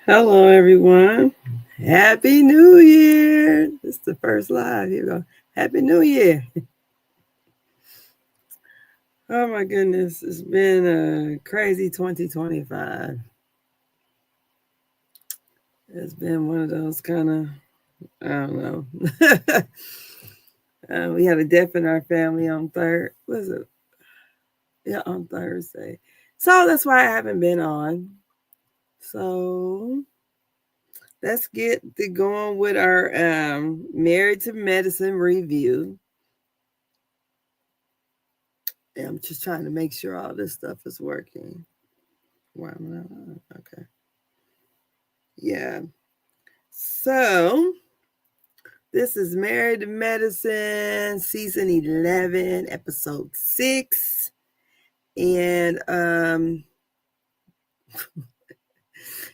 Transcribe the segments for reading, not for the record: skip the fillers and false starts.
Hello, everyone. Happy New Year. This is the first live. Here we go. Happy New Year. Oh, my goodness. It's been a crazy 2025. It's been one of those kind of, I don't know. We had a death in our family on was it? Yeah, on Thursday. So that's why I haven't been on. So let's get going with our Married to Medicine review. I'm just trying to make sure all this stuff is working. Why am I not? Okay. Yeah. So this is Married to Medicine, season 11, episode 6. And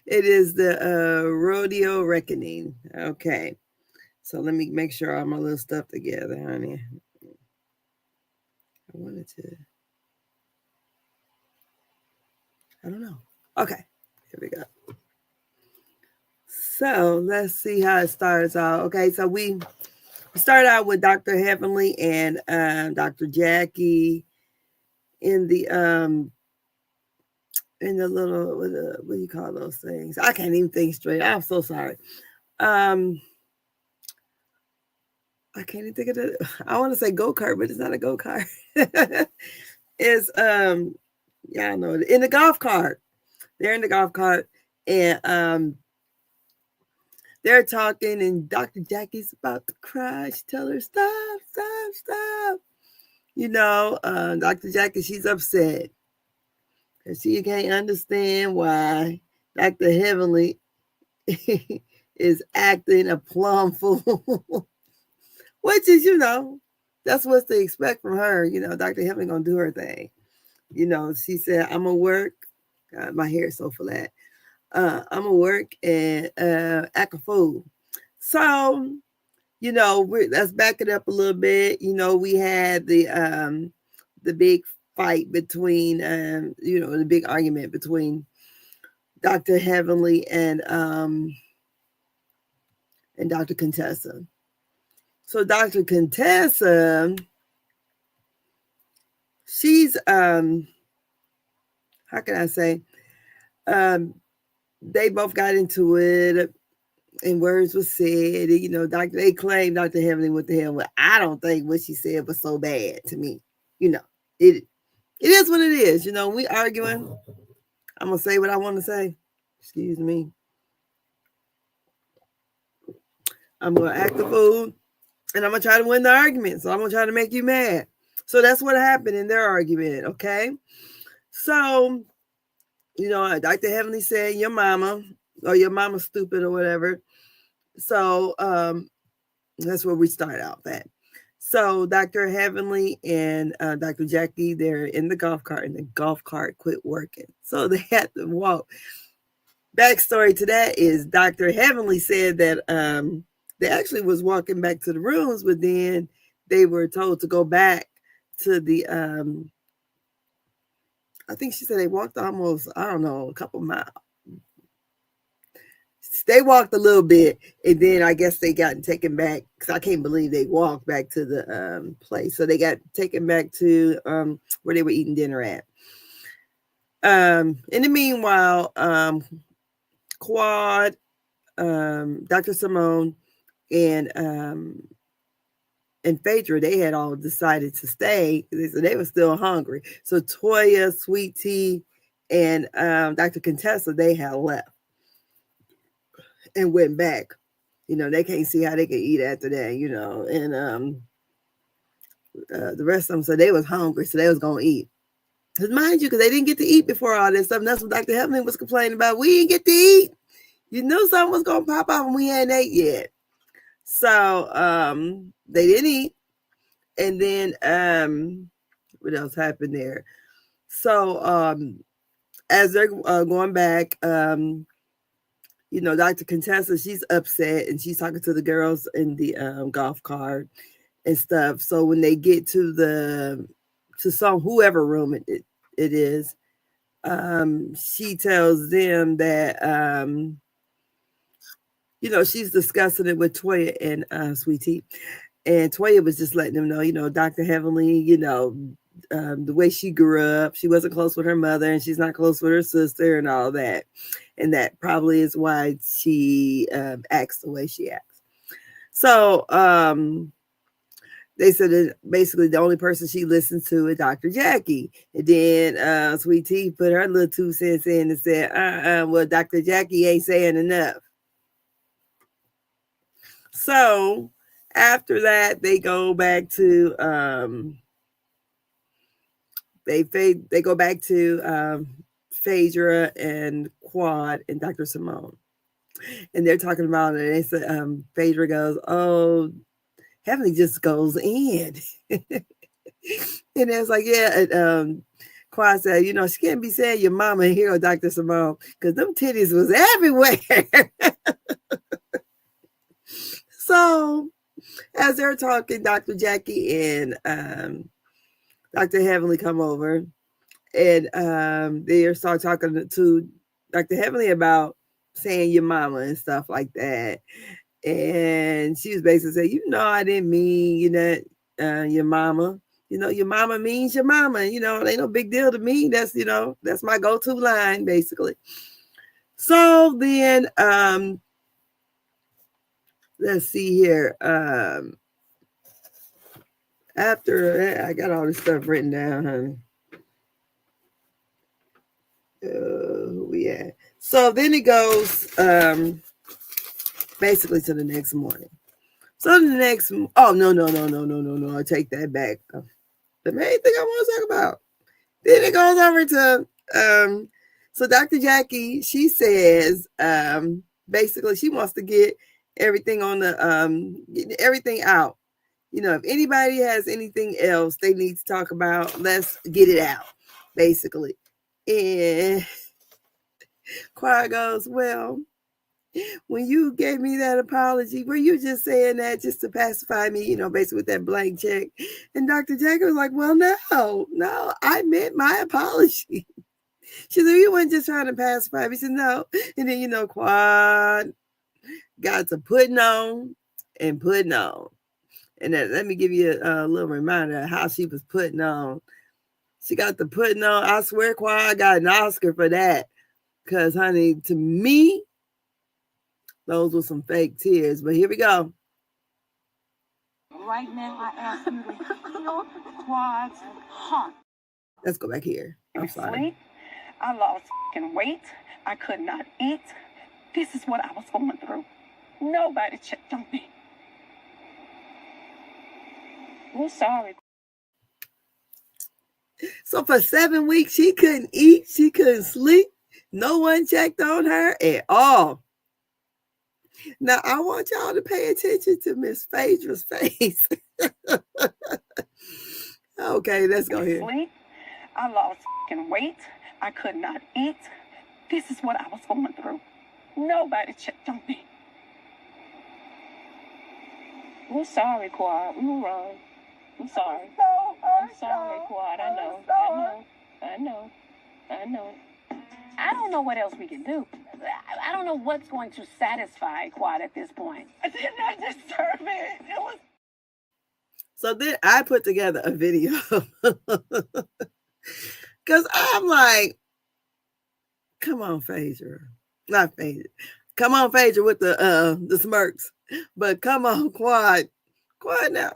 it is the Rodeo Reckoning. Okay. So let me make sure all my little stuff together, honey. I wanted to. I don't know. Okay. Here we go. So let's see how it starts out. Okay, so we start out with Dr. Heavenly and Dr. Jackie in the little what do you call those things? I can't even think straight. I'm so sorry. I can't even think of it. I want to say go-kart, but it's not a go-kart. It's yeah, I know, in the golf cart. They're in the golf cart, and they're talking, and Dr. Jackie's about to cry. She tell her, stop, stop, stop. Dr. Jackie, she's upset. And she can't understand why Dr. Heavenly is acting a plum fool. Which is, that's what to expect from her. Dr. Heavenly gonna do her thing. She said, I'm gonna work. God, my hair is so flat. I'm gonna work and act a fool. So, let's back it up a little bit. We had the big fight between, the big argument between Dr. Heavenly and Dr. Contessa. So Dr. Contessa, she's how can I say? They both got into it and words were said. They claimed Dr. Heavenly what the hell. Well, I don't think what she said was so bad to me. It is what it is. We arguing. I'm gonna say what I want to say. Excuse me. I'm gonna act the fool, and I'm gonna try to win the argument. So I'm gonna try to make you mad. So that's what happened in their argument. Okay. So Dr. Heavenly said your mama or your mama's stupid or whatever. So that's where we start out at. So Dr. Heavenly and Dr. Jackie, they're in the golf cart, and the golf cart quit working. So they had to walk. Backstory to that is Dr. Heavenly said that they actually was walking back to the rooms, but then they were told to go back to the I think she said they walked almost, I don't know, a couple miles. They walked a little bit, and then I guess they got taken back, because I can't believe they walked back to the place. So they got taken back to where they were eating dinner at. In the meanwhile, Quad, Dr. Simone, and Phaedra, they had all decided to stay. So they were still hungry. So Toya, Sweet Tea, and Dr. Contessa, they had left and went back. They can't see how they can eat after that, and the rest of them said they was hungry, so they was gonna eat. Because mind you, because they didn't get to eat before all this stuff, and that's what Dr. Heavenly was complaining about. We didn't get to eat. You knew something was gonna pop off and we hadn't ate yet. So they didn't eat. And then what else happened there? So as they're going back, Dr. Contessa, she's upset and she's talking to the girls in the golf cart and stuff. So when they get to some whoever room it is, she tells them that she's discussing it with Toya and Sweet Tea. And Toya was just letting them know, Dr. Heavenly, the way she grew up, she wasn't close with her mother and she's not close with her sister and all that. And that probably is why she acts the way she acts. So they said that basically the only person she listens to is Dr. Jackie. And then Sweet Tea put her little 2 cents in and said, well, Dr. Jackie ain't saying enough. So after that, they go back to they go back to Phaedra and Quad and Dr. Simone. And they're talking about it. And they said, Phaedra goes, oh, Heavenly just goes in. And it's like, yeah. And Quad said, she can't be saying your mama here or Dr. Simone because them titties was everywhere. So as they're talking, Dr. Jackie and Dr. Heavenly come over and they start talking to Dr. Heavenly about saying your mama and stuff like that. And she was basically saying, I didn't mean, your mama. Your mama means your mama. It ain't no big deal to me. That's, that's my go-to line, basically. So then, let's see here. After I got all this stuff written down, honey. Who we at? So then it goes basically to the next morning. So the next, no, I take that back. The main thing I want to talk about. Then it goes over to so Dr. Jackie, she says basically she wants to get everything on the get everything out. If anybody has anything else they need to talk about, let's get it out, basically. And Choir goes, well, when you gave me that apology, were you just saying that just to pacify me, basically with that blank check? And Dr. Jackie was like, well, no, I meant my apology. She said, you weren't just trying to pacify me. She said, no. And then, Quad got to putting on and putting on. And let me give you a little reminder of how she was putting on. She got the putting on. I swear, Quad got an Oscar for that. Because, honey, to me, those were some fake tears. But here we go. Right now, I ask you to heal Quad's heart. Let's go back here. I'm sorry. I lost weight. I could not eat. This is what I was going through. Nobody checked on me. We're sorry. So for 7 weeks, she couldn't eat. She couldn't sleep. No one checked on her at all. Now, I want y'all to pay attention to Miss Phaedra's face. Okay, let's go here. I lost weight. I could not eat. This is what I was going through. Nobody checked on me. We're sorry, Quad. We were wrong. I'm sorry. I'm sorry, Quad. I know. I don't know what else we can do. I don't know what's going to satisfy Quad at this point. I did not deserve it. It was. So then I put together a video because I'm like, come on, Phaedra. Not Phaedra. Come on, Phaedra with the smirks. But come on, Quad. Quad now.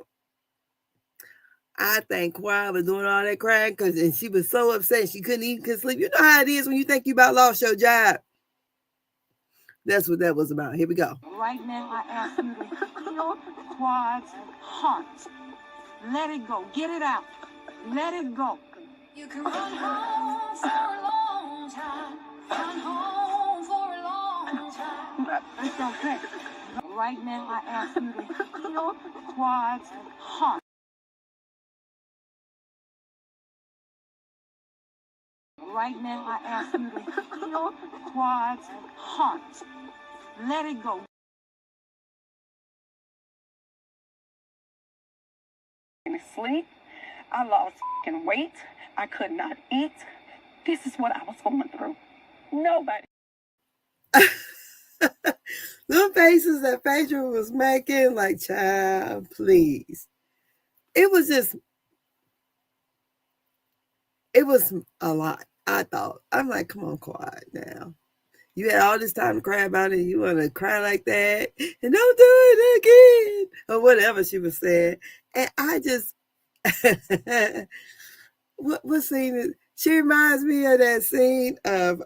I think Quad was doing all that crying because she was so upset she couldn't eat, couldn't sleep. You know how it is when you think you about lost your job. That's what that was about. Here we go. Right now, I ask you to heal Quad's heart. Let it go. Get it out. Let it go. You can run home for a long time. Run home for a long time. It's okay. Right now, I ask you to heal Quad's heart. Right now, I ask you to heal Quad's heart. Let it go. Sleep. I lost weight. I could not eat. This is what I was going through. Nobody. The faces that Phaedra was making, like, child, please. It was a lot, I thought. I'm like, come on, quiet now. You had all this time to cry about it, and you want to cry like that, and don't do it again, or whatever she was saying. And I just, what scene is? She reminds me of that scene of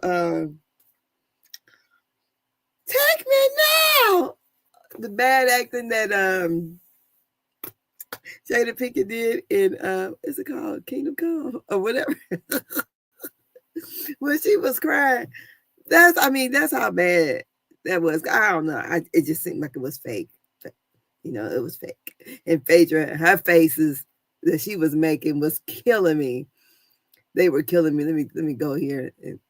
"Take Me Now," the bad acting that Jada Pinkett did in is it called Kingdom Come or whatever? When she was crying, that's how bad that was. I don't know. It just seemed like it was fake. It was fake. And Phaedra, her faces that she was making was killing me. They were killing me. Let me go here and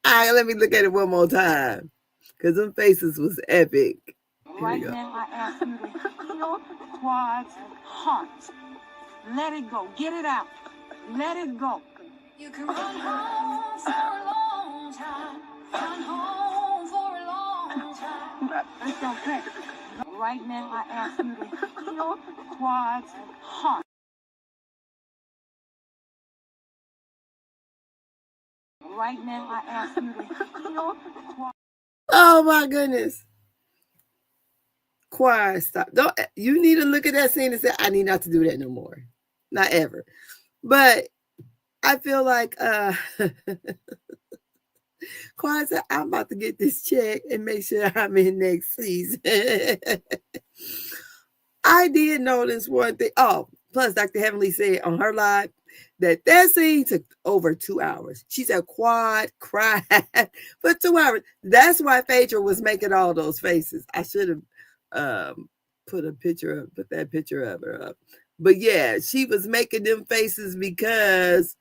let me look at it one more time. Because them faces was epic. Right now, I ask you to heal Quad's heart. Let it go. Get it out. Let it go. You can run home for a long time. Run home for a long time. It's okay. Right now, I ask you to heal Quad's heart. Right now, I ask you to heal Quad. Oh my goodness. Quiet, stop. Don't you need to look at that scene and say, I need not to do that no more. Not ever. But I feel like Quiet said, I'm about to get this check and make sure I'm in next season. I did notice one thing. Oh, plus Dr. Heavenly said on her live that scene took over 2 hours. She said Quad cried for 2 hours. That's why Phaedra was making all those faces. I should have put that picture of her up. But yeah, she was making them faces because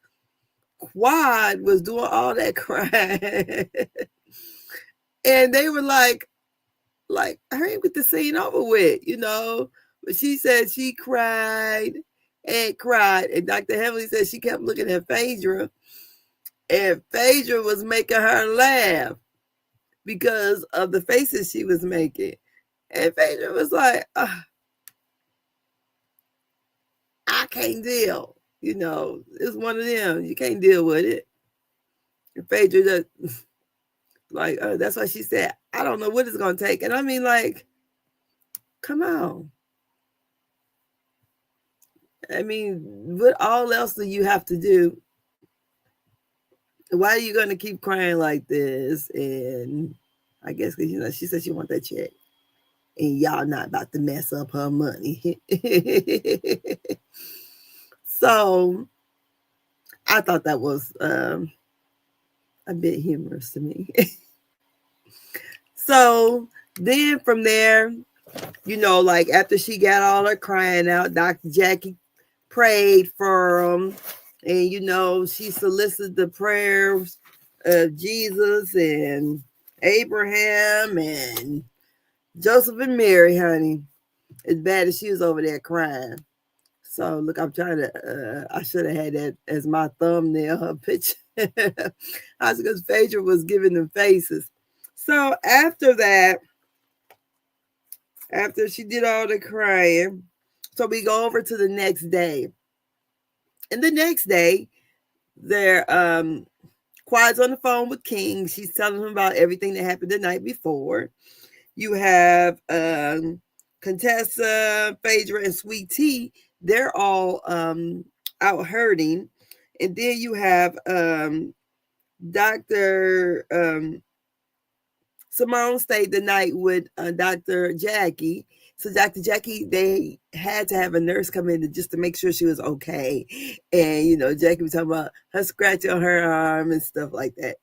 Quad was doing all that crying. And they were like, hurry with the scene over with, But she said she cried and cried. And Dr. Heavenly said she kept looking at Phaedra. And Phaedra was making her laugh because of the faces she was making. And Phaedra was like, I can't deal. It's one of them. You can't deal with it. And Phaedra just, like, that's why she said, I don't know what it's going to take. And I mean, like, come on. I mean, what all else do you have to do? Why are you going to keep crying like this? And I guess because, she said she want that check. And y'all not about to mess up her money. So I thought that was a bit humorous to me. So then from there, like after she got all her crying out, Dr. Jackie prayed for them. And, she solicited the prayers of Jesus and Abraham and Joseph and Mary, honey. As bad as she was over there crying. So look, I'm trying to. I should have had that as my thumbnail. Her picture. Because Phaedra was giving them faces. So after that, after she did all the crying, so we go over to the next day. And the next day, they're Quad's on the phone with King. She's telling him about everything that happened the night before. You have Contessa, Phaedra, and Sweet Tea. They're all out hurting. And then you have Dr. Simone stayed the night with Dr. Jackie. So Dr. Jackie, they had to have a nurse come in just to make sure she was okay. And, Jackie was talking about her scratch on her arm and stuff like that.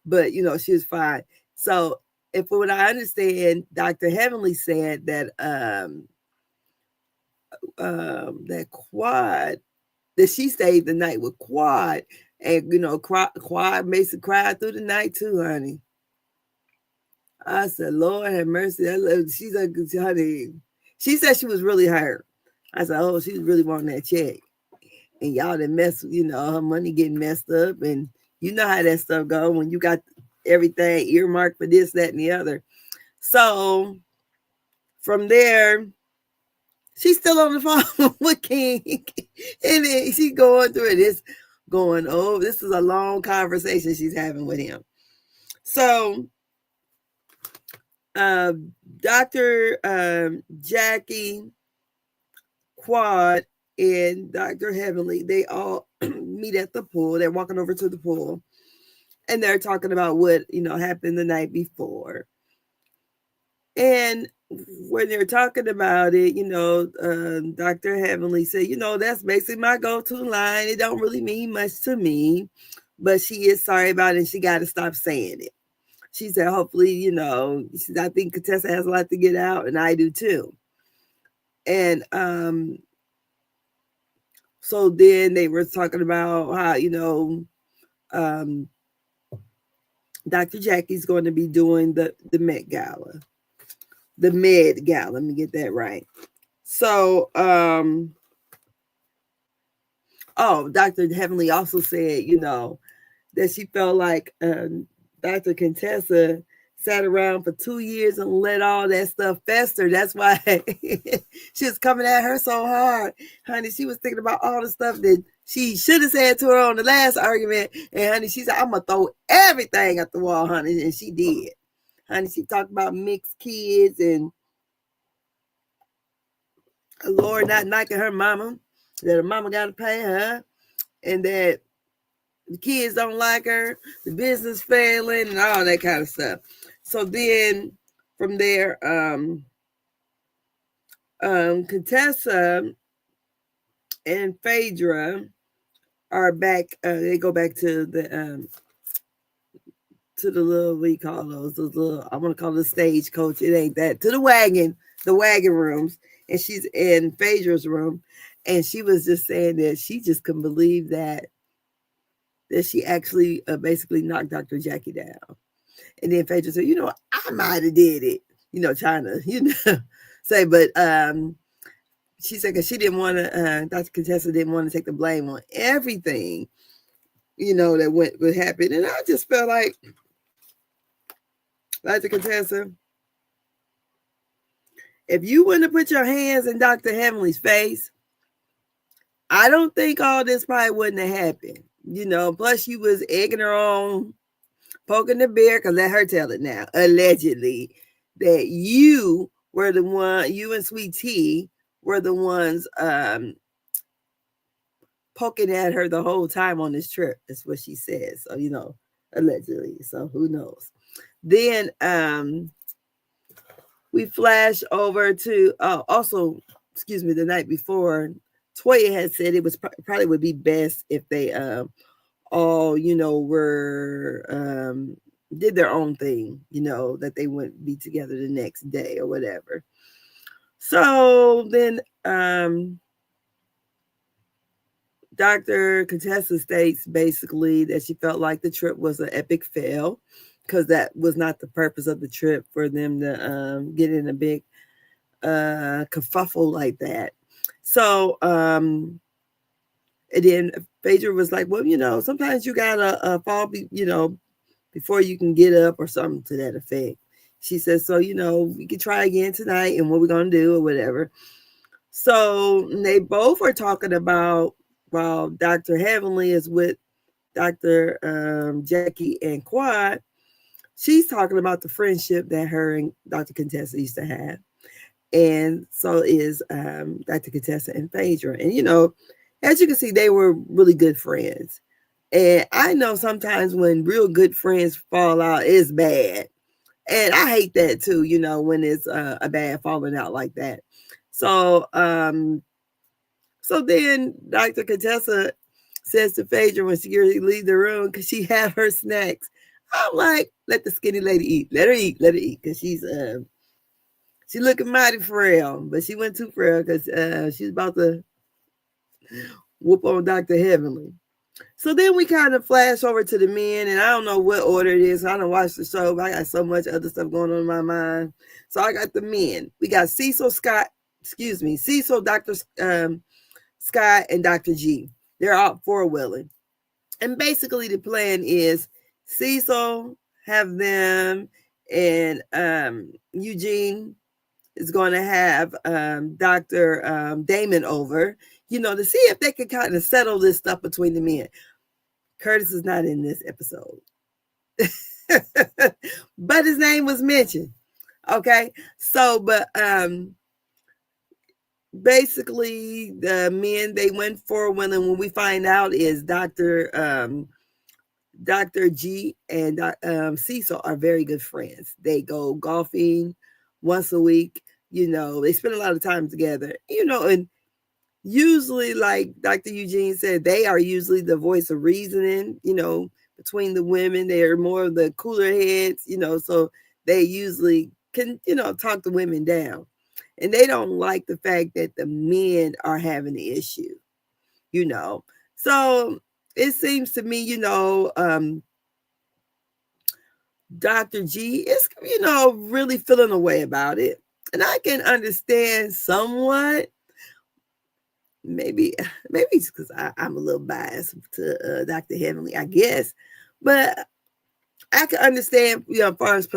But, she was fine. So if what I understand, Dr. Heavenly said that that Quad, that she stayed the night with Quad. And, Quad Mason cried through the night too, honey. I said, Lord have mercy. She's like, honey. She said she was really hurt. I said, oh, she was really wanting that check. And y'all didn't mess, her money getting messed up. And you know how that stuff go when you got everything earmarked for this, that, and the other. So from there, she's still on the phone with King. And then she's going through it. It's going, oh, this is a long conversation she's having with him. So Dr. Jackie, Quad, and Dr. Heavenly, they all meet at the pool. They're walking over to the pool. And they're talking about what, happened the night before. And when they're talking about it, Dr. Heavenly said, that's basically my go-to line. It don't really mean much to me, but she is sorry about it and she got to stop saying it. She said, hopefully, I think Contessa has a lot to get out and I do too. And so then they were talking about how, Dr. Jackie's going to be doing the Met Gala. The Med Gala, let me get that right. So, Dr. Heavenly also said, that she felt like Dr. Contessa sat around for 2 years and let all that stuff fester. That's why she was coming at her so hard. Honey, she was thinking about all the stuff that she should have said to her on the last argument. And honey, she said, I'm going to throw everything at the wall, honey. And she did. Honey, she talked about mixed kids and Lord not knocking her mama, that her mama got to pay her, and that the kids don't like her, the business failing, and all that kind of stuff. So then from there, Contessa and Phaedra are back. They go back to the little, what do you call those little, I want to call it the stage coach. It ain't that. To the wagon rooms. And she's in Phaedra's room. And she was just saying that she just couldn't believe that she actually basically knocked Dr. Jackie down. And then Phaedra said, I might have did it. Trying to, say, but she said, because she didn't want to, Dr. Contessa didn't want to take the blame on everything, that would happen. And I just felt like, Dr. Contessa, if you wouldn't have put your hands in Dr. Heavenly's face, I don't think all this probably wouldn't have happened. Plus you was egging her on, poking the bear, because let her tell it now, allegedly, that you were the one, you and Sweet Tea were the ones poking at her the whole time on this trip. That's what she said. So, allegedly. So who knows? Then we flash over to also, the night before, Toya had said it was probably would be best if they all were did their own thing, that they wouldn't be together the next day or whatever. So then Dr. Contessa states basically that she felt like the trip was an epic fail, because that was not the purpose of the trip, for them to get in a big kerfuffle like that. So, and then Phaedra was like, well, sometimes you gotta fall, before you can get up, or something to that effect. She says, so, we can try again tonight and what we're going to do or whatever. So they both are talking about, while Dr. Heavenly is with Dr. Jackie and Quad, she's talking about the friendship that her and Dr. Contessa used to have. And so is Dr. Contessa and Phaedra. And, as you can see, they were really good friends. And I know sometimes when real good friends fall out, it's bad. And I hate that too, when it's a bad falling out like that. So, so then Dr. Contessa says to Phaedra when she leaves the room, because she have her snacks, I'm like, let the skinny lady eat. Let her eat. Because she's looking mighty frail, but she went too frail because she's about to whoop on Dr. Heavenly. So then we kind of flash over to the men, and I don't know what order it is. I don't watch the show, but I got so much other stuff going on in my mind. So I got the men. We got Cecil, Dr. Scott, and Dr. G. They're out four-wheeling. And basically the plan is Cecil have them, and Eugene is going to have Dr. Damon over, to see if they can kind of settle this stuff between the men. Curtis is not in this episode, but his name was mentioned. Okay, so but basically the men they went for when we find out is Dr. G and Cecil are very good friends. They go golfing once a week. They spend a lot of time together. And usually, like Dr. Eugene said, they are usually the voice of reasoning. Between the women, they are more of the cooler heads. So they usually can talk the women down, and they don't like the fact that the men are having the issue. So it seems to me, Dr. G is, really feeling a way about it. And I can understand somewhat. Maybe it's because I'm a little biased to Dr. Heavenly, I guess. But I can understand, as far as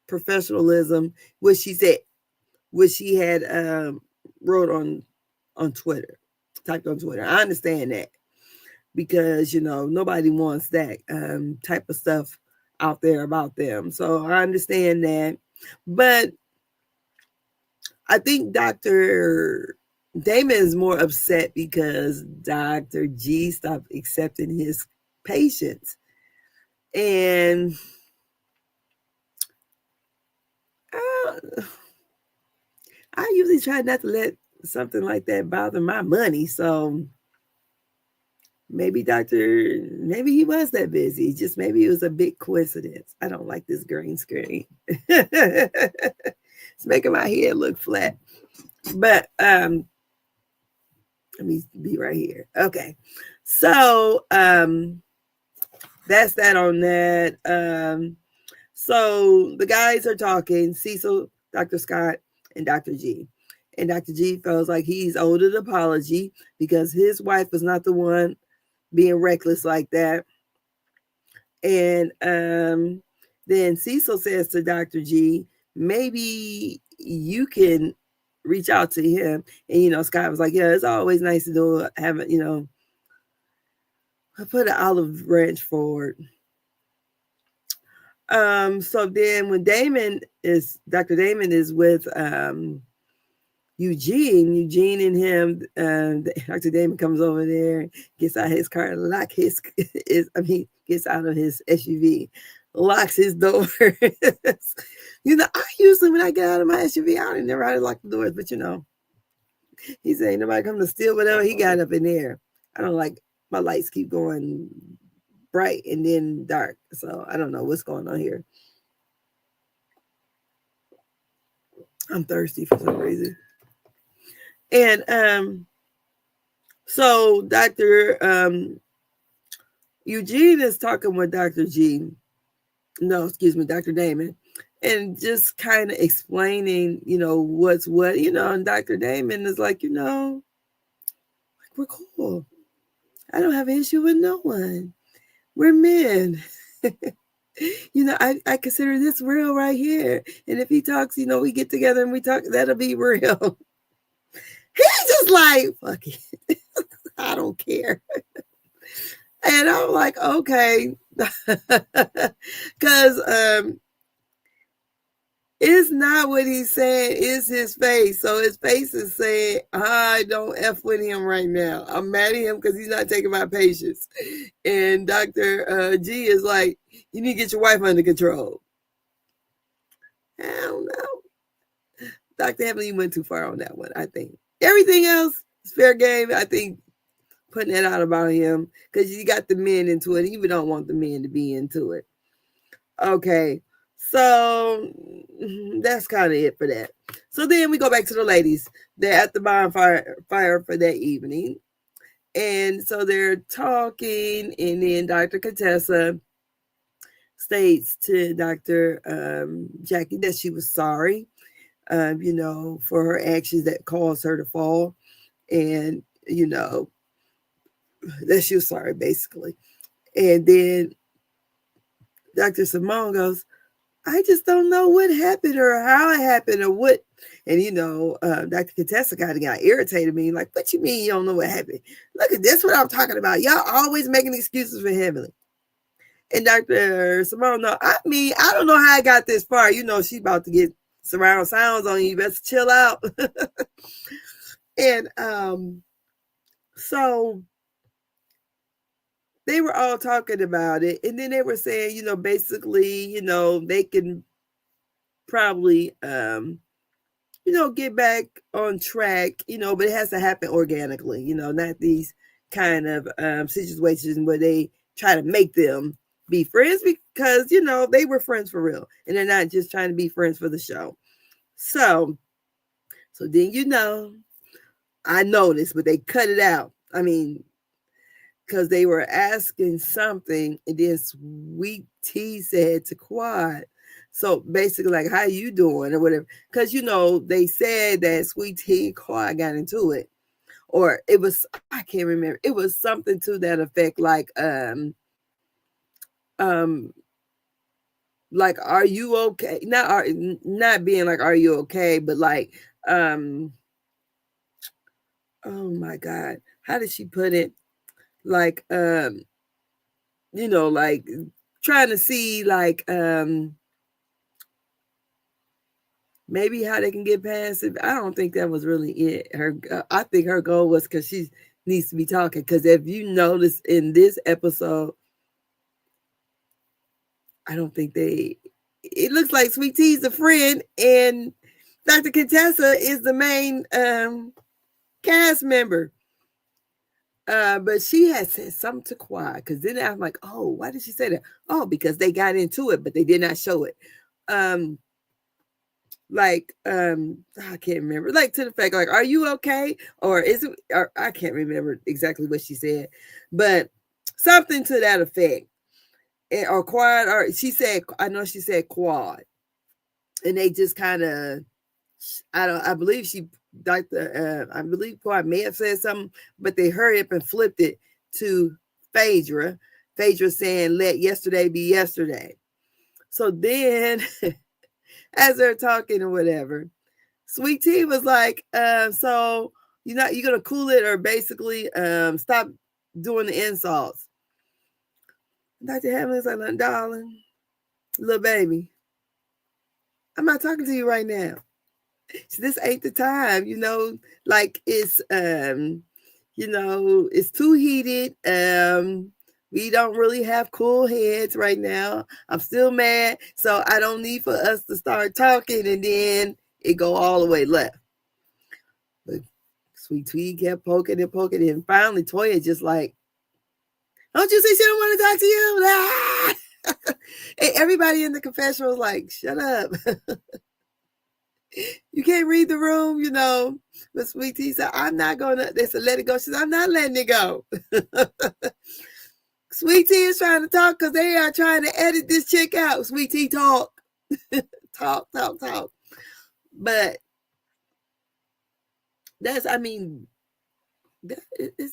professionalism, what she said, what she had wrote on Twitter, typed on Twitter. I understand that because, nobody wants that type of stuff out there about them. So I understand that. But I think Dr. Damon is more upset because Dr. G stopped accepting his patients. And I usually try not to let something like that bother my money. So maybe he was that busy. Just maybe it was a big coincidence. I don't like this green screen. It's making my head look flat. But let me be right here. Okay. So that's that on that. So the guys are talking, Cecil, Dr. Scott, and Dr. G. And Dr. G feels like he's owed an apology because his wife was not the one being reckless like that. And then Cecil says to Dr. G, maybe you can reach out to him. And, Scott was like, yeah, it's always nice to do, have it, I put an olive branch forward. So then when Dr. Damon is with Eugene and him, Dr. Damon comes over there, gets out his car, gets out of his SUV, locks his doors. I usually, when I get out of my SUV, I don't never lock the doors, but he said, ain't nobody come to steal whatever he got up in there. I don't like my lights keep going bright and then dark. So I don't know what's going on here. I'm thirsty for some reason. And so Dr. Eugene is talking with Dr. G. No, excuse me, Dr. Damon. And just kind of explaining, what's what, and Dr. Damon is like, we're cool. I don't have an issue with no one. We're men. I consider this real right here. And if he talks, we get together and we talk, that'll be real. He's just like, fuck it. I don't care. And I'm like, okay. Because it's not what he's saying, it's his face. So his face is saying, I don't F with him right now. I'm mad at him because he's not taking my patients. And Dr. G is like, you need to get your wife under control. I don't know. Dr. Heavenly went too far on that one, I think. Everything else is fair game. I think putting that out about him because you got the men into it. You even don't want the men to be into it. Okay. So that's kind of it for that. So then we go back to the ladies. They're at the bonfire for that evening. And so they're talking, and then Dr. Contessa states to Dr. Jackie that she was sorry, for her actions that caused her to fall. And, that she was sorry, basically. And then Dr. Simone goes, I just don't know what happened or how it happened or what. And, Dr. Contessa kind of got irritated me. Like, what you mean you don't know what happened? Look at this, what I'm talking about. Y'all always making excuses for Heavenly. And Dr. Simone, no, I don't know how I got this far. She about to get surround sounds on you. You better chill out. And so they were all talking about it. And then they were saying, basically, they can probably get back on track, but it has to happen organically, not these kind of situations where they try to make them be friends because, they were friends for real and they're not just trying to be friends for the show. So then, I noticed, but they cut it out. I mean, because they were asking something and then Sweet Tea said to Quad, so basically like, how you doing or whatever, because they said that Sweet Tea and Quad got into it, or it was, I can't remember, it was something to that effect, like are you okay, not being like are you okay, but like oh my god, how did she put it, like like trying to see like maybe how they can get past it. I don't think that was really it. I think her goal was because she needs to be talking. Because if you notice in this episode, I don't think it looks like Sweet Tea's a friend and Dr. Contessa is the main cast member. But she had said something to Quad, because then I'm like, oh, why did she say that? Oh, because they got into it, but they did not show it. I can't remember, like to the fact, like, are you okay? Or is it, or I can't remember exactly what she said, but something to that effect. Or Quad, or I know she said Quad. And they just kind of, I believe I believe Quad may have said something, but they hurried up and flipped it to Phaedra. Phaedra saying, let yesterday be yesterday. So then, as they're talking or whatever, Sweet Tea was like, so you're going to cool it or basically stop doing the insults. Dr. Heavenly's like, darling, little baby, I'm not talking to you right now. This ain't the time, like it's, it's too heated. We don't really have cool heads right now. I'm still mad. So I don't need for us to start talking and then it go all the way left. But Sweet Tea kept poking and poking. And finally Toya just like, don't you see she don't want to talk to you? Ah! And everybody in the confessional was like, shut up. You can't read the room, But Sweet Tea said, I'm not going to, they said, let it go. She said, I'm not letting it go. Sweet Tea is trying to talk because they are trying to edit this chick out. Sweet Tea talk. talk. But that's, is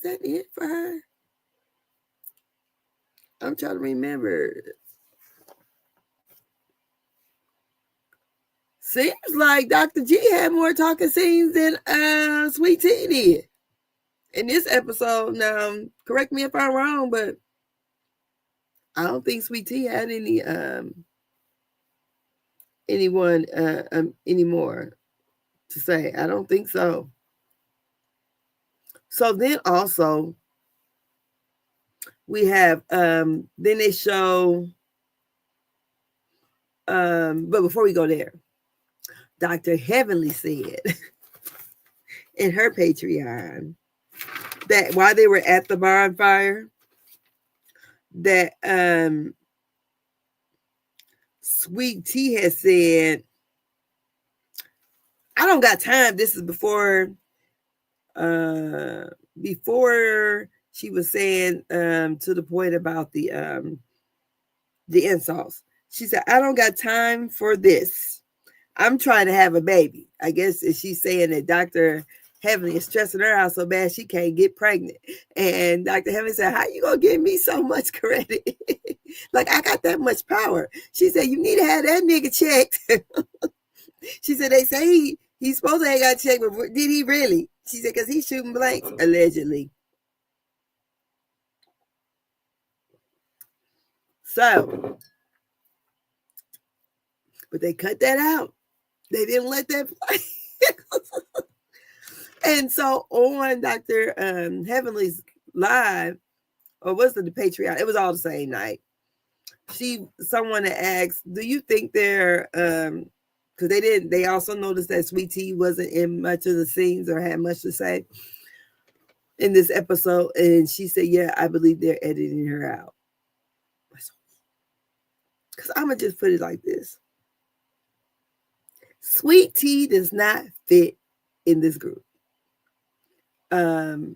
that it for her? I'm trying to remember. Seems like Dr. G had more talking scenes than Sweet Tea did in this episode. Now, correct me if I'm wrong, but I don't think Sweet Tea had anyone anymore to say. I don't think so. So then also we have then they show but before we go there, Dr. Heavenly said in her Patreon that while they were at the bonfire, that Sweet Tea has said, I don't got time. This is before she was saying to the point about the insults. She said, I don't got time for this. I'm trying to have a baby. I guess she's saying that Dr. Heavenly is stressing her out so bad she can't get pregnant. And Dr. Heavenly said, how you gonna give me so much credit? Like, I got that much power. She said, you need to have that nigga checked. She said, they say he's supposed to have got checked, but did he really? She said, because he's shooting blanks, allegedly. So, but they cut that out. They didn't let that play. And so on Dr. Heavenly's live, or was it the Patreon? It was all the same night. Someone asked, do you think they're because they also noticed that Sweet Tea wasn't in much of the scenes or had much to say in this episode, and she said, yeah, I believe they're editing her out. Because I'm gonna just put it like this: Sweet Tea does not fit in this group. And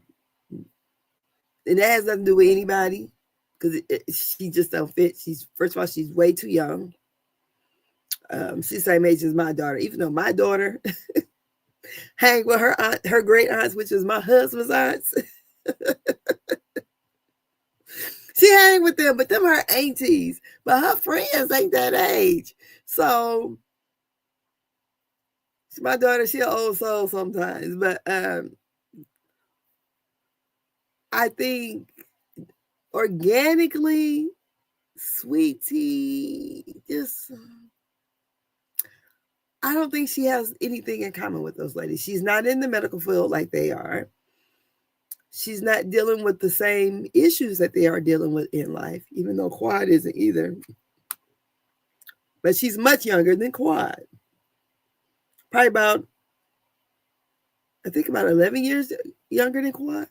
that has nothing to do with anybody, because she just don't fit. First of all, she's way too young. She's the same age as my daughter, even though my daughter hang with her aunt, her great aunts, which is my husband's aunts. She hang with them, but them her aunties. But her friends ain't that age. So my daughter, she an old soul sometimes. But I think organically, Sweet Tea just, I don't think she has anything in common with those ladies. She's not in the medical field like they are. She's not dealing with the same issues that they are dealing with in life, even though Quad isn't either. But she's much younger than Quad. Probably about 11 years younger than Quad.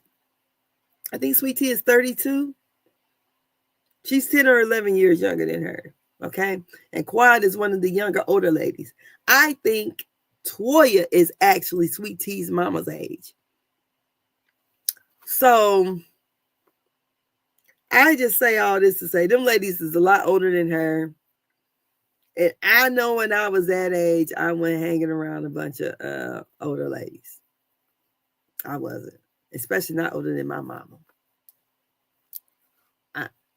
I think Sweet Tea is 32. She's 10 or 11 years younger than her. Okay. And Quad is one of the younger, older ladies. I think Toya is actually Sweet Tea's mama's age. So I just say all this to say them ladies is a lot older than her. And I know when I was that age, I went hanging around a bunch of older ladies. I wasn't, especially not older than my mama.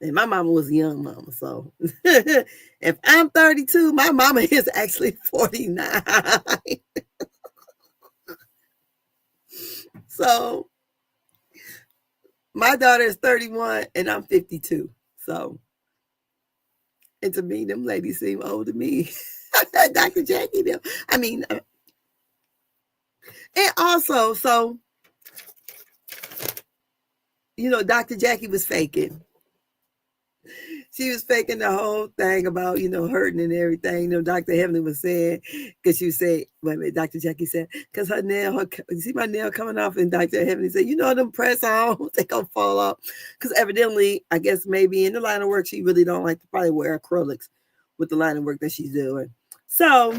And my mama was a young mama. So if I'm 32, my mama is actually 49. So my daughter is 31 and I'm 52. So, and to me, them ladies seem old to me. Dr. Jackie, them. I mean, and also, so, Dr. Jackie was faking. She was faking the whole thing about, hurting and everything. Dr. Heavenly was saying, because she said, wait a minute, Dr. Jackie said, because you see my nail coming off? And Dr. Heavenly said, them press-ons, they gonna fall off. Because evidently, I guess maybe in the line of work, she really don't like to probably wear acrylics with the line of work that she's doing. So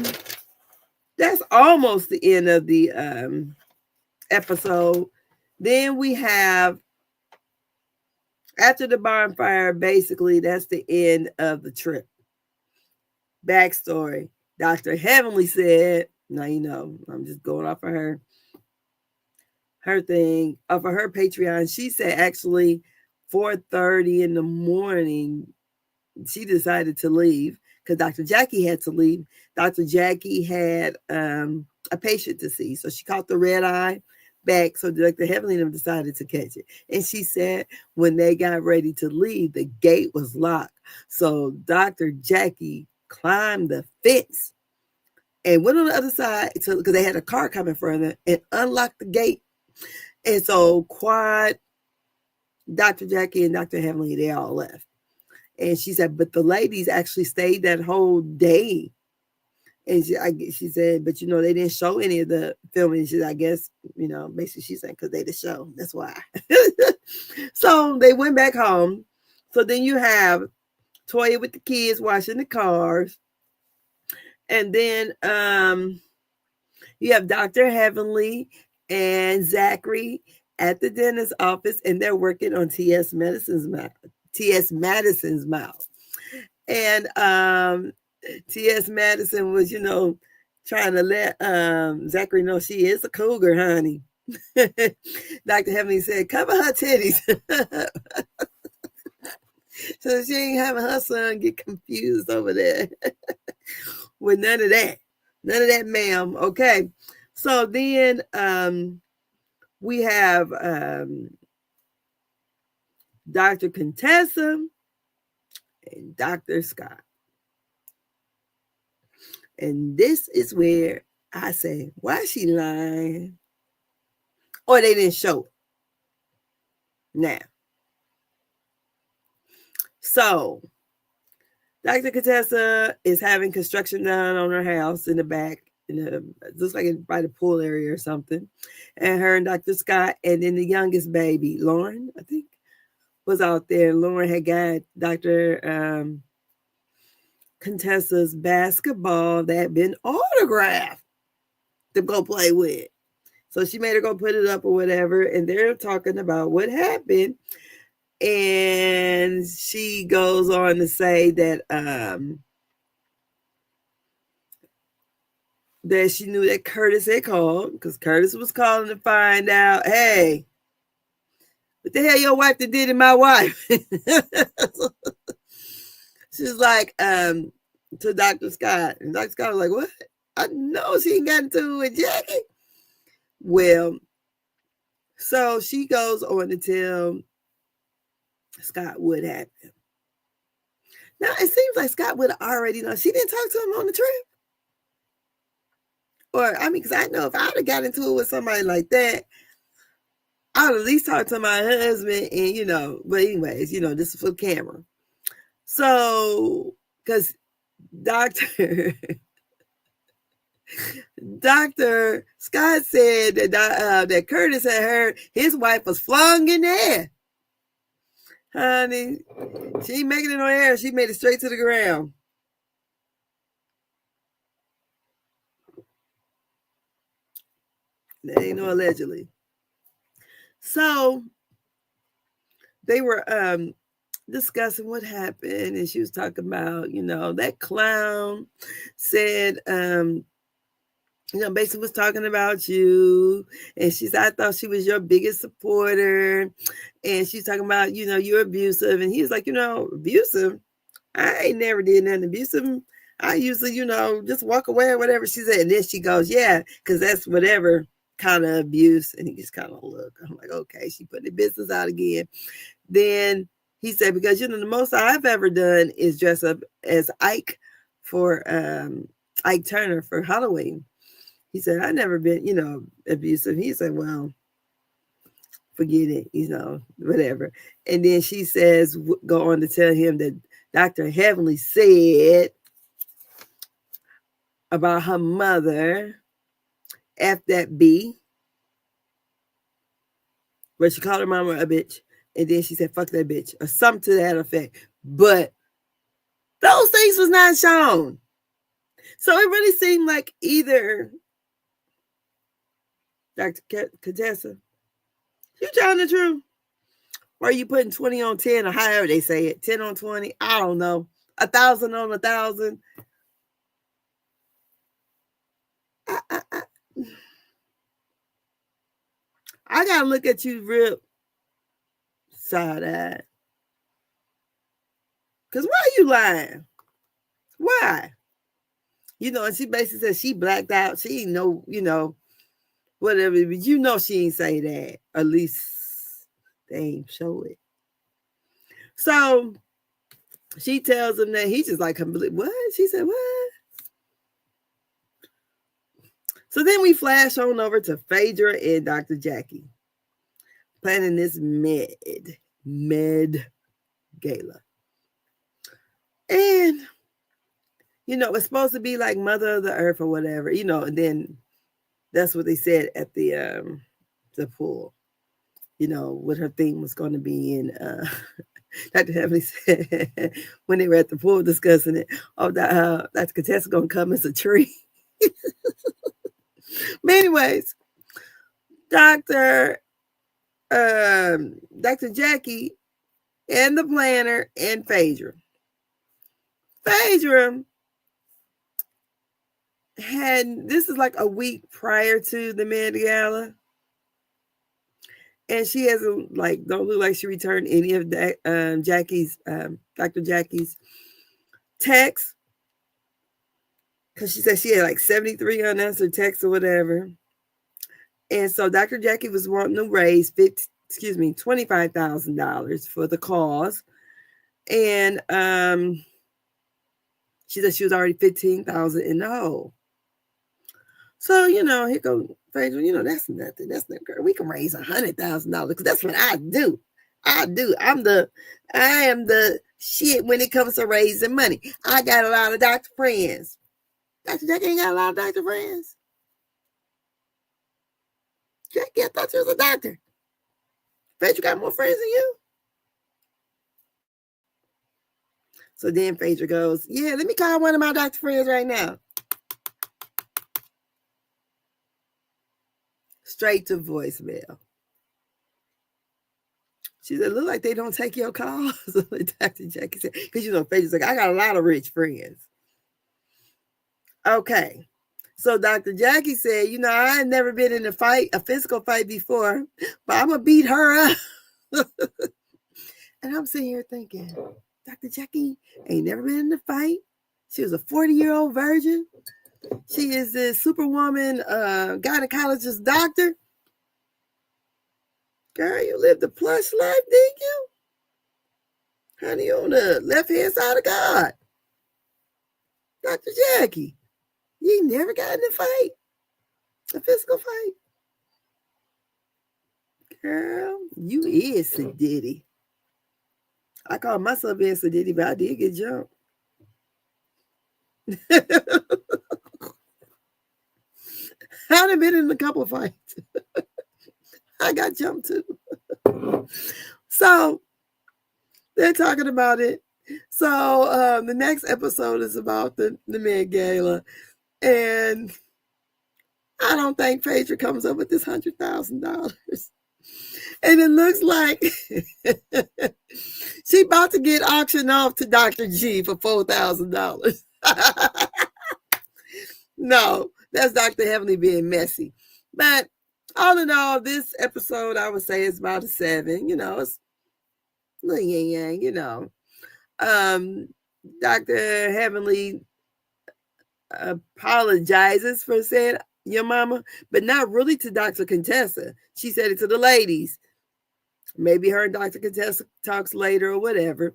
that's almost the end of the episode. Then we have, after the bonfire, basically, that's the end of the trip. Backstory. Dr. Heavenly said, now I'm just going off of her thing, off of her Patreon. She said actually 4:30 in the morning, she decided to leave because Dr. Jackie had to leave. Dr. Jackie had a patient to see. So she caught the red eye back, so Dr. Heavenly decided to catch it. And she said when they got ready to leave, the gate was locked. So Dr. Jackie climbed the fence and went on the other side because they had a car coming further and unlocked the gate. And so Quad, Dr. Jackie, and Dr. Heavenly, they all left. And she said, but the ladies actually stayed that whole day. And she said, but they didn't show any of the filming. She said, I guess, basically she's saying because they the show. That's why. So they went back home. So then you have Toya with the kids washing the cars. And then you have Dr. Heavenly and Zachary at the dentist's office, and they're working on T.S. Madison's mouth. And T.S. Madison was, trying to let Zachary know she is a cougar, honey. Dr. Heavenly said, cover her titties. So she ain't having her son get confused over there with none of that. None of that, ma'am. Okay. So then we have Dr. Contessa and Dr. Scott. And this is where I say, why is she lying? Or they didn't show it. Now, so Dr. Contessa is having construction done on her house in the back. Looks like it's by the pool area or something. And her and Dr. Scott, and then the youngest baby, Lauren, I think, was out there. Lauren had got Dr. Contessa's basketball that had been autographed to go play with. So she made her go put it up or whatever. And they're talking about what happened. And she goes on to say that that she knew that Curtis had called, because Curtis was calling to find out, hey, what the hell your wife that did to my wife? She's like, to Dr. Scott. And Dr. Scott was like, what? I know she ain't got into it with Jackie. Well, so she goes on to tell Scott what happened. Now, it seems like Scott would have already known. She didn't talk to him on the trip. Or, I mean, because I know if I would have got into it with somebody like that, I would at least talk to my husband and, but anyways, this is for camera. So, because Dr. Scott said that Curtis had heard his wife was flung in there. Honey, she ain't making it on air. She made it straight to the ground. That ain't no allegedly. So they were discussing what happened, and she was talking about, that clown said, basically was talking about you. And she said, I thought she was your biggest supporter. And she's talking about, you're abusive. And he was like, abusive? I ain't never did nothing abusive. I usually, just walk away or whatever. She said, and then she goes, yeah, because that's whatever kind of abuse. And he just kind of look. I'm like, okay, she put the business out again. Then he said, because, the most I've ever done is dress up as Ike for Ike Turner for Halloween. He said, I never been, abusive. He said, well, forget it, whatever. And then she says, go on to tell him that Dr. Heavenly said about her mother, F that B, where she called her mama a bitch. And then she said, fuck that bitch, or something to that effect. But those things was not shown. So it really seemed like either Dr. Contessa, you telling the truth? Or are you putting 20 on 10, or however they say it, 10 on 20? I don't know. 1,000 on 1,000. I gotta look at you real side-eyed. Because why are you lying? Why? And she basically said she blacked out. She ain't know, whatever. But she ain't say that. At least they ain't show it. So she tells him that he's just like, what? She said, what? So then we flash on over to Phaedra and Dr. Jackie planning this med gala. And, it's supposed to be like Mother of the Earth or whatever, and then that's what they said at the pool, what her theme was going to be. And Dr. Heavenly said when they were at the pool discussing it, Dr. Contessa going to come as a tree. But anyways, Dr. Jackie and the planner and Phaedra. Phaedra this is like a week prior to the Met Gala. And she hasn't don't look like she returned any of that Dr. Jackie's texts. Because she said she had 73 unanswered texts or whatever. And so Dr. Jackie was wanting to raise $25,000 for the cause. And she said she was already $15,000 in the hole. So, here goes Phaedra, that's nothing. That's not girl. We can raise $100,000 because that's what I do. I am the shit when it comes to raising money. I got a lot of doctor friends. Dr. Jackie ain't got a lot of doctor friends. Jackie, I thought you was a doctor. Phaedra got more friends than you. So then Phaedra goes, yeah, let me call one of my doctor friends right now. Straight to voicemail. She said, look like they don't take your calls. Dr. Jackie said, because Phaedra's like, I got a lot of rich friends. Okay. So Dr. Jackie said, I had never been in a physical fight before, but I'm going to beat her up. And I'm sitting here thinking, Dr. Jackie ain't never been in a fight. She was a 40-year-old virgin. She is this superwoman, gynecologist doctor. Girl, you lived a plush life, didn't you? Honey, on the left-hand side of God. Dr. Jackie, you ain't never got in a fight. A physical fight. Girl, you is Sadiddy. I call myself being Sadiddy, but I did get jumped. I've been in a couple of fights. I got jumped too. So they're talking about it. So the next episode is about the Met Gala. And I don't think Phaedra comes up with this $100,000. And it looks like she about to get auctioned off to Dr. G for $4,000. No, that's Dr. Heavenly being messy. But all in all, this episode, I would say, is about a 7. It's little yin-yang, Dr. Heavenly apologizes for saying your mama, but not really to Dr. Contessa. She said it to the ladies. Maybe her and Dr. Contessa talks later or whatever.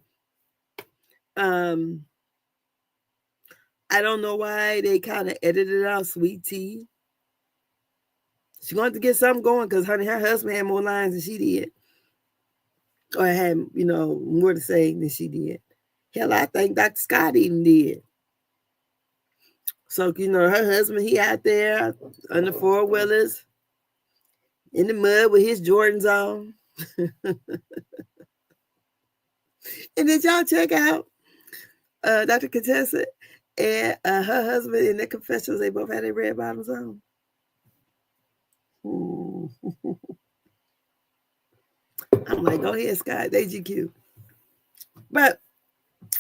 I don't know why they kind of edited out Sweet Tea. She wanted to get something going because her husband had more lines than she did. Or had, more to say than she did. Hell, I think Dr. Scott even did. So, her husband, he out there on the 4-wheelers in the mud with his Jordans on. And then y'all check out Dr. Contessa and her husband in their confessionals. They both had their red bottoms on. I'm like, go ahead, Scott. They GQ. But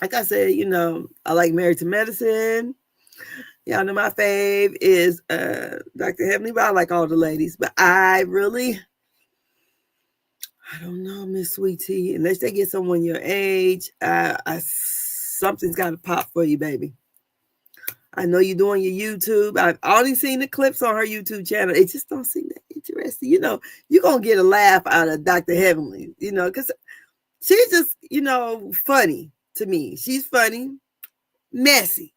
like I said, I like Married to Medicine. Y'all know my fave is Dr. Heavenly, but I like all the ladies. But I don't know, Miss Sweet Tea. Unless they get someone your age, something's got to pop for you, baby. I know you're doing your YouTube. I've only seen the clips on her YouTube channel. It just don't seem that interesting. You're going to get a laugh out of Dr. Heavenly, because she's just, funny to me. She's funny, messy.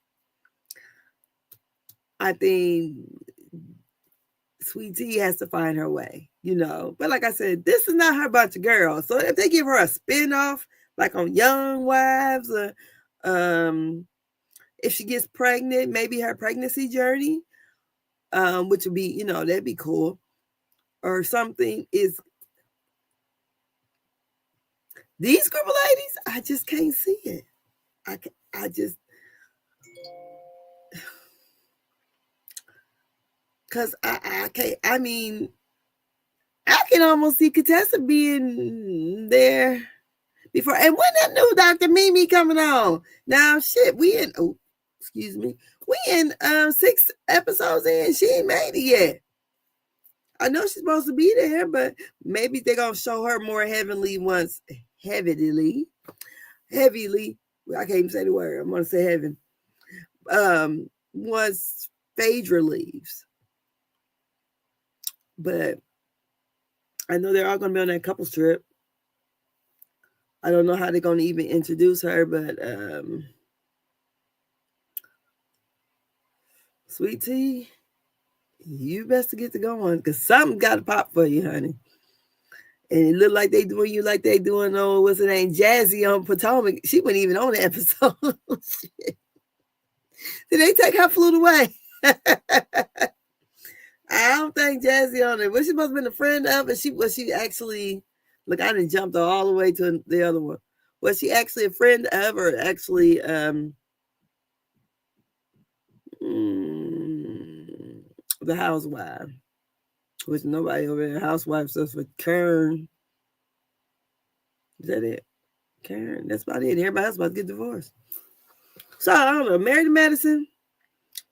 I think Sweet Tea has to find her way, But like I said, this is not her bunch of girls. So if they give her a spinoff, like on Young Wives, or if she gets pregnant, maybe her pregnancy journey, which would be, that'd be cool. Or something is. These group of ladies, I just can't see it. I just. Because I can't, I can almost see Contessa being there before. And when that new Dr. Mimi coming on? Now, shit, we in 6 episodes in. She ain't made it yet. I know she's supposed to be there, but maybe they're gonna show her more heavily once heavily. I can't even say the word. I'm gonna say heaven. Once Phaedra leaves. But I know they're all gonna be on that couples trip. I don't know how they're gonna even introduce her, but Sweet Tea, you best to get to going because something got to pop for you, honey. And it looked like they doing you like they doing, what's her name, Jazzy on Potomac. She wasn't even on the episode. Did they take her flute away? I don't think Jazzy on it. Well, she must have been a friend of it. Was she actually, look, I didn't jump all the way to the other one. Was she actually a friend of or actually the housewife? Which nobody over there, housewife stuff for Karen. Is that it? Karen, that's about it. Everybody else about to get divorced. So I don't know. Married to Madison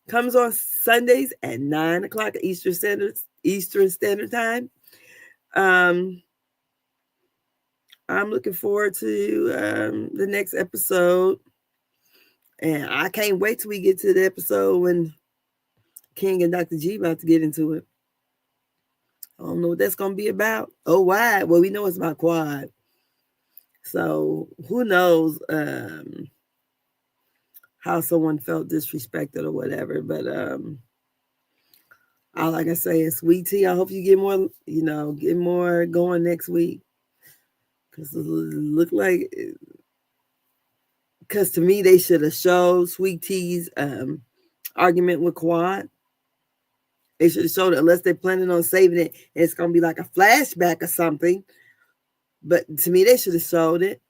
comes on Sundays at 9 o'clock Eastern Standard Time. I'm looking forward to the next episode. And I can't wait till we get to the episode when King and Dr. G about to get into it. I don't know what that's going to be about. Oh, why? Well, we know it's about Quad. So who knows how someone felt disrespected or whatever. But all I can say is, Sweet Tea, I hope you get more, get more going next week. Because it looked like, because to me, they should have showed Sweet Tea's argument with Quad. They should have showed it, unless they're planning on saving it. And it's going to be like a flashback or something. But to me, they should have showed it.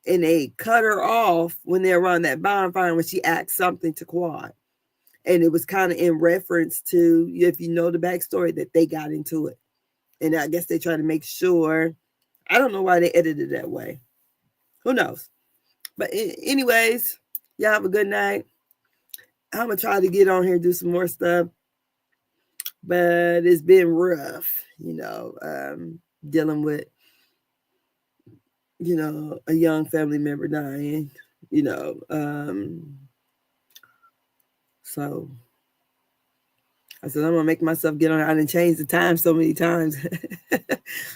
And they cut her off when they're around that bonfire when she asked something to Quad. And it was kind of in reference to, if you know the backstory, that they got into it. And I guess they try to make sure. I don't know why they edited it that way. Who knows? But anyways, y'all have a good night. I'm going to try to get on here and do some more stuff. But it's been rough, dealing with, a young family member dying, so I said, I'm going to make myself get on. I didn't change the time so many times. I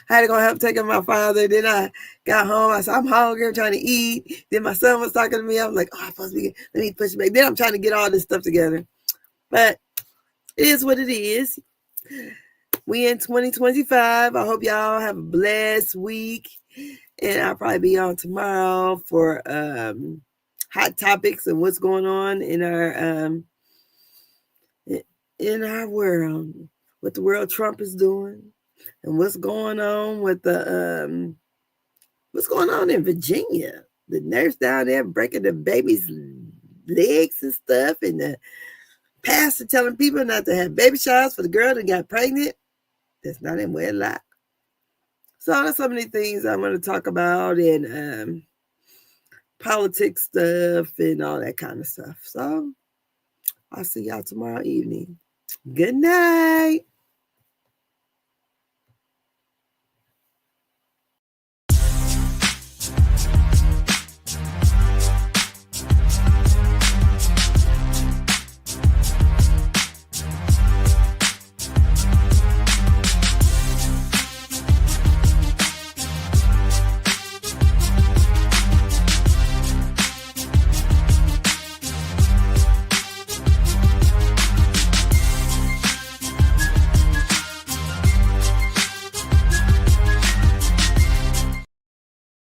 had to go help take care of my father. Then I got home. I said, I'm hungry. I'm trying to eat. Then my son was talking to me. I was like, I'm supposed to be, let me push back. Then I'm trying to get all this stuff together. But it is what it is. We in 2025. I hope y'all have a blessed week. And I'll probably be on tomorrow for hot topics and what's going on in our world, what the world Trump is doing, and what's going on with what's going on in Virginia. The nurse down there breaking the baby's legs and stuff, and the pastor telling people not to have baby showers for the girl that got pregnant. That's not in wedlock. So that's so many things I'm going to talk about, and politics stuff and all that kind of stuff. So I'll see y'all tomorrow evening. Good night.